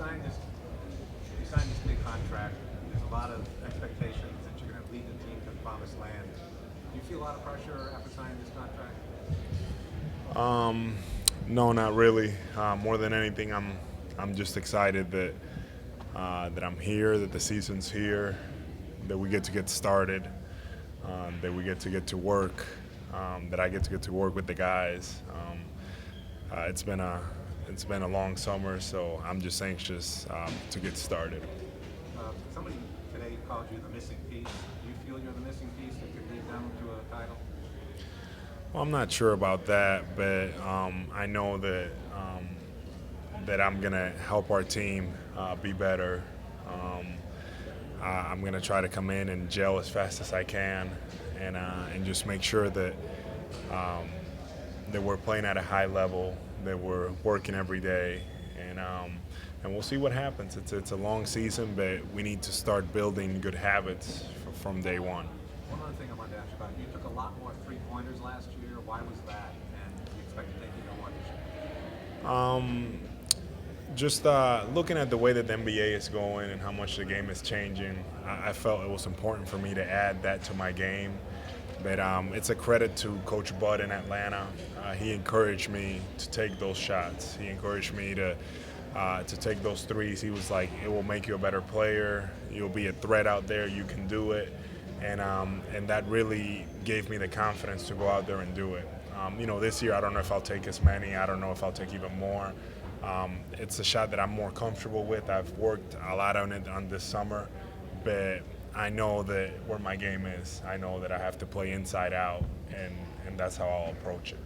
signed this big contract. There's a lot of expectations that you're going to lead the team to the promised land. Do you feel a lot of pressure after signing this contract? No, not really. More than anything, I'm just excited that that I'm here, that the season's here, that we get started, that we get to work, that I get to work with the guys. It's been a long summer, so I'm just anxious to get started. Somebody today called you the missing piece. Do you feel you're the missing piece that could lead them to a title? Well, I'm not sure about that, but I know that that I'm gonna help our team be better. I'm gonna try to come in and gel as fast as I can, and just make sure that that we're playing at a high level, that we're working every day, and we'll see what happens. It's a long season, but we need to start building good habits from day one. One other thing I wanted to ask you about, you took a lot more three-pointers last year. Why was that? And do you expect to take even more this year? Just looking at the way that the NBA is going and how much the game is changing, I felt it was important for me to add that to my game. But it's a credit to Coach Bud in Atlanta. He encouraged me to take those shots. He encouraged me to take those threes. He was like, "It will make you a better player. You'll be a threat out there. You can do it." And that really gave me the confidence to go out there and do it. This year I don't know if I'll take as many. I don't know if I'll take even more. It's a shot that I'm more comfortable with. I've worked a lot on it on this summer, but I know that where my game is. I know that I have to play inside out, and that's how I'll approach it.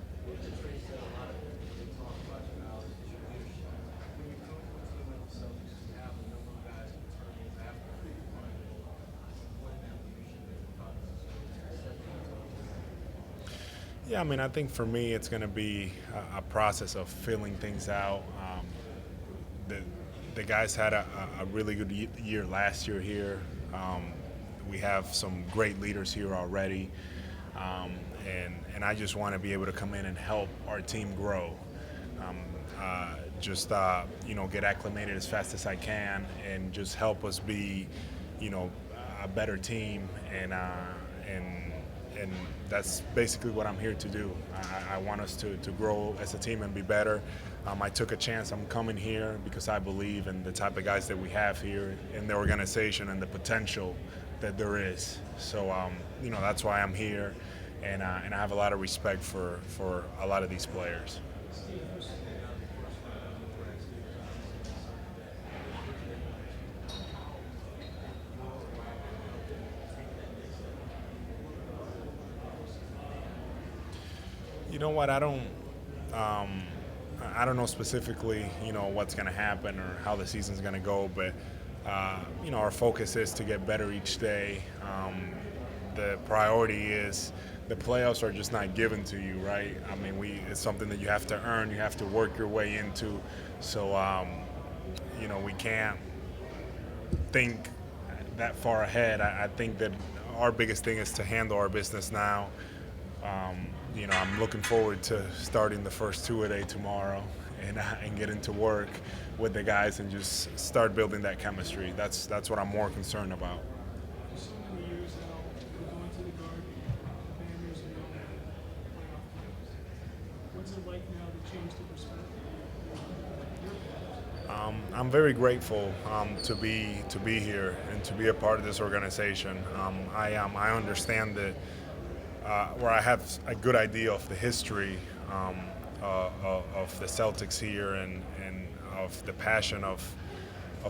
Yeah, I mean, I think for me it's going to be a process of filling things out. The, the guys had a really good year last year here. We have some great leaders here already, and I just want to be able to come in and help our team grow. Get acclimated as fast as I can, and just help us be, a better team, and that's basically what I'm here to do. I want us to grow as a team and be better. I took a chance. I'm coming here because I believe in the type of guys that we have here in the organization and the potential that there is. So, that's why I'm here, and I have a lot of respect for a lot of these players. You know what? I don't know specifically, what's going to happen or how the season's going to go, but our focus is to get better each day. The priority is the playoffs are just not given to you, right? I mean, it's something that you have to earn, you have to work your way into. So, we can't think that far ahead. I think that our biggest thing is to handle our business now. I'm looking forward to starting the first two-a-day tomorrow and getting to work with the guys and just start building that chemistry. That's what I'm more concerned about. For so many years now, we're going to the Garden, the Banners, and the playoff games. What's it like now to change the perspective? I'm very grateful to be here and to be a part of this organization. I understand that where I have a good idea of the history of the Celtics here and of the passion of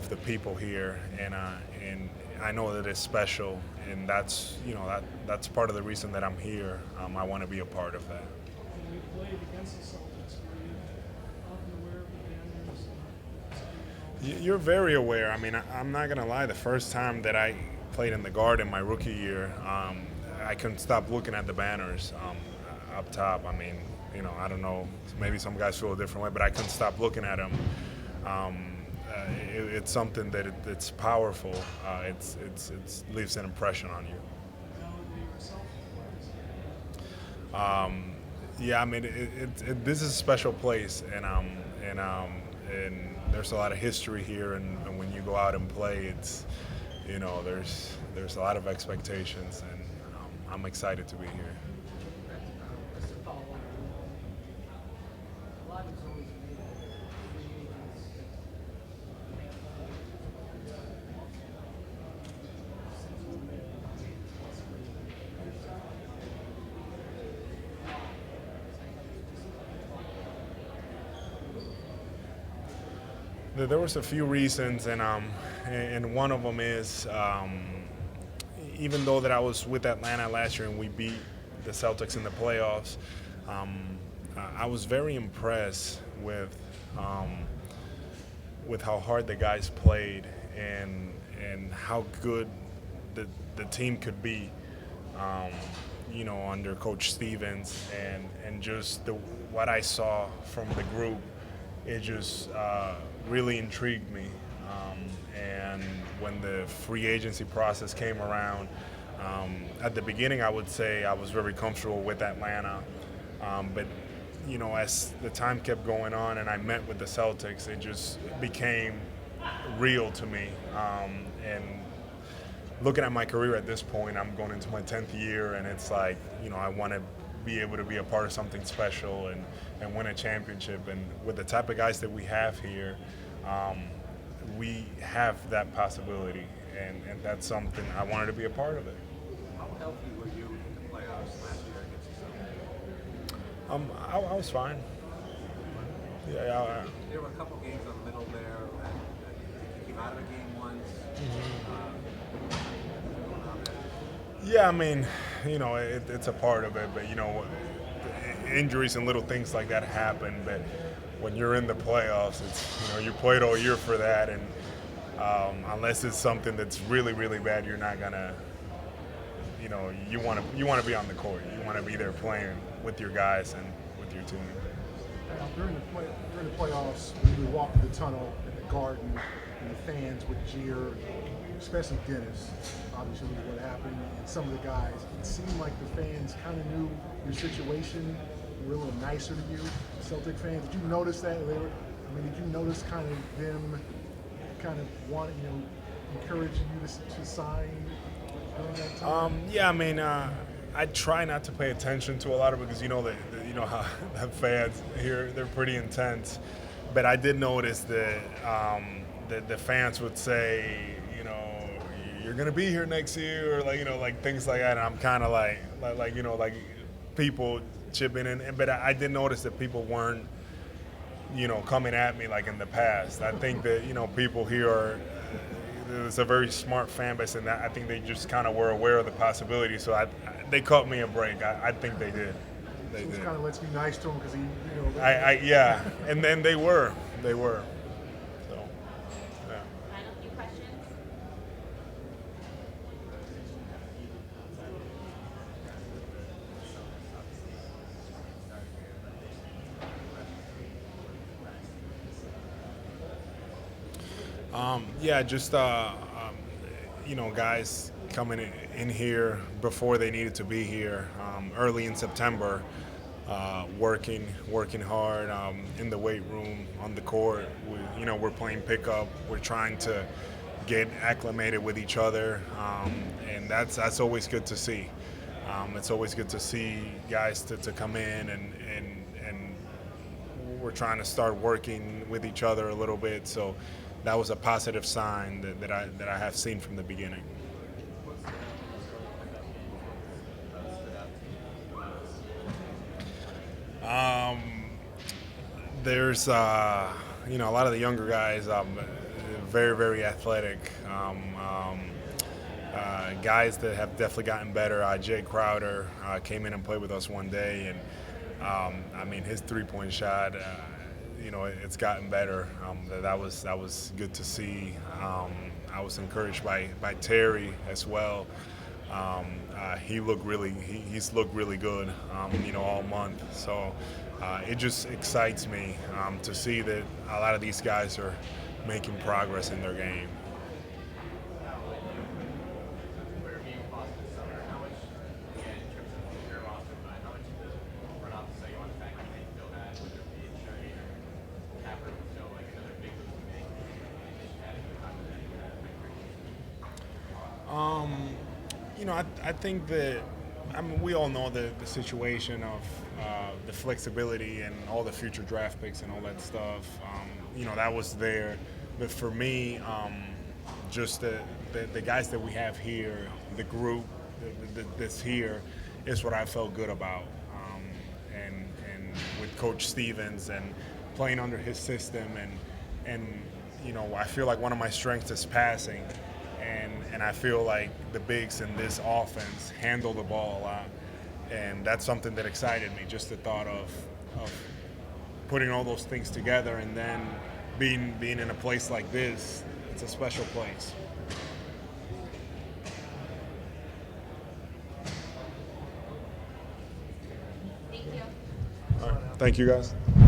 the people here, and I know that it's special, and that's part of the reason that I'm here. I want to be a part of that. When we played against the Celtics, were you often aware of the Banners? You're very aware. I mean, I'm not gonna lie. The first time that I played in the Garden my rookie year, I couldn't stop looking at the banners up top. I mean, I don't know. Maybe some guys feel a different way, but I couldn't stop looking at them. It's something that it's powerful. It leaves an impression on you. Yeah, I mean, this is a special place, and there's a lot of history here, and when you go out and play, it's there's a lot of expectations, and I'm excited to be here. Just to follow up, a lot is always made of free agents make There was a few reasons, and one of them is even though that I was with Atlanta last year and we beat the Celtics in the playoffs, I was very impressed with how hard the guys played and how good the team could be, under Coach Stevens, and just what I saw from the group, it just really intrigued me. And when the free agency process came around, at the beginning I would say I was very comfortable with Atlanta, but as the time kept going on and I met with the Celtics, it just became real to me. And looking at my career at this point, I'm going into my 10th year, and it's like, I want to be able to be a part of something special and win a championship. And with the type of guys that we have here, we have that possibility, and that's something I wanted to be a part of it. How healthy were you in the playoffs last year against the Celtics? I was fine. Yeah. There were a couple games on the middle there that you came out of a game once. Yeah, I mean, it's a part of it, but injuries and little things like that happen. But when you're in the playoffs, it's you played all year for that, and unless it's something that's really, really bad, you're not gonna. You want to be on the court. You want to be there playing with your guys and with your team. During the playoffs, when we walked through the tunnel in the Garden, and the fans would jeer, especially Dennis, obviously what happened, and some of the guys, it seemed like the fans kind of knew your situation, were a little nicer to you, Celtic fans. Did you notice that? Did you notice kind of them kind of wanting, encouraging you to sign during that time? Yeah, I mean, I try not to pay attention to a lot of it because how the fans here, they're pretty intense. But I did notice that the fans would say, you're gonna be here next year, or like things like that. And I'm kind of like people chipping in. But I did notice that people weren't, coming at me like in the past. I think that people here it's a very smart fan base, and I think they just kind of were aware of the possibility. So they cut me a break. I think they did. They So did. it kind of lets me nice to him because he, Yeah, and then they were. So, yeah. Final few questions. Just guys coming in here before they needed to be here, early in September, working hard in the weight room, on the court. We're playing pickup. We're trying to get acclimated with each other, and that's always good to see. It's always good to see guys to come in and we're trying to start working with each other a little bit. So that was a positive sign that I have seen from the beginning. There's a lot of the younger guys, very, very athletic. Guys that have definitely gotten better. Jay Crowder came in and played with us one day, and his three-point shot, it's gotten better. That was good to see. I was encouraged by Terry as well. He's looked really good, all month. So it just excites me to see that a lot of these guys are making progress in their game. You know, I think that, I mean, we all know the situation of the flexibility and all the future draft picks and all that stuff. You know, that was there. But for me, just the guys that we have here, the group that's here, is what I felt good about. And with Coach Stevens and playing under his system, and you know, I feel like one of my strengths is passing. And I feel like the bigs in this offense handle the ball a lot. And that's something that excited me, just the thought of putting all those things together, and then being in a place like this. It's a special place. Thank you. All right. Thank you, guys.